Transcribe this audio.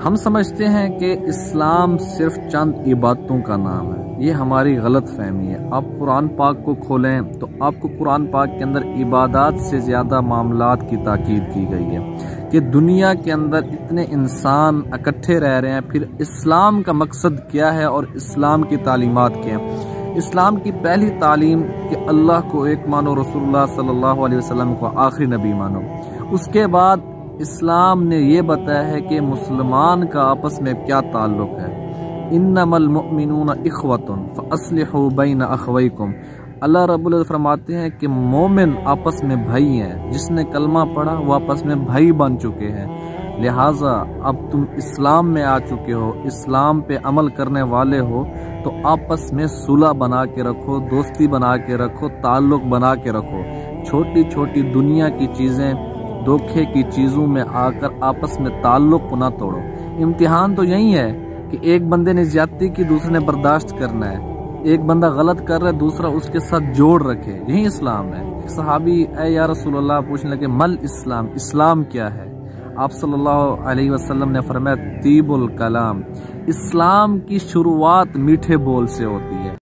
हम समझते हैं कि इस्लाम सिर्फ चंद इबादतों का नाम है। ये हमारी गलत फहमी है। आप कुरान पाक को खोलें तो आपको कुरान पाक के अंदर इबादत से ज़्यादा मामलात की ताकीद की गई है कि दुनिया के अंदर इतने इंसान इकट्ठे रह रहे हैं, फिर इस्लाम का मकसद क्या है और इस्लाम की तालीमात क्या हैं। इस्लाम की पहली तालीम कि अल्लाह को एक मानो, रसूलुल्लाह सल्लल्लाहु अलैहि वसल्लम को आखिरी नबी मानो। उसके बाद इस्लाम ने ये बताया है कि मुसलमान का आपस में क्या ताल्लुक है। इन्नमल मुमिनून इख्वतुन फअस्लिहू बैन अखवैकुम। अल्लाह रब्बुल इज़्ज़त फरमाते हैं कि मोमिन आपस में भाई हैं। जिसने कलमा पढ़ा वो आपस में भाई बन चुके हैं। लिहाजा अब तुम इस्लाम में आ चुके हो, इस्लाम पे अमल करने वाले हो, तो आपस में सुलह बना के रखो, दोस्ती बना के रखो, ताल्लुक बना के रखो। छोटी छोटी दुनिया की चीज़ें, धोखे की चीज़ों में आकर आपस में ताल्लुक ना तोड़ो। इम्तिहान तो यही है कि एक बंदे ने ज्यादती की, दूसरे ने बर्दाश्त करना है। एक बंदा गलत कर रहा है, दूसरा उसके साथ जोड़ रखे, यही इस्लाम है। सहाबी ए या रसूलल्लाह पूछने लगे मल इस्लाम, इस्लाम क्या है? आप सल्लल्लाहु अलैहि वसल्लम ने फरमाया तीबुल कलाम, इस्लाम की शुरुआत मीठे बोल से होती है।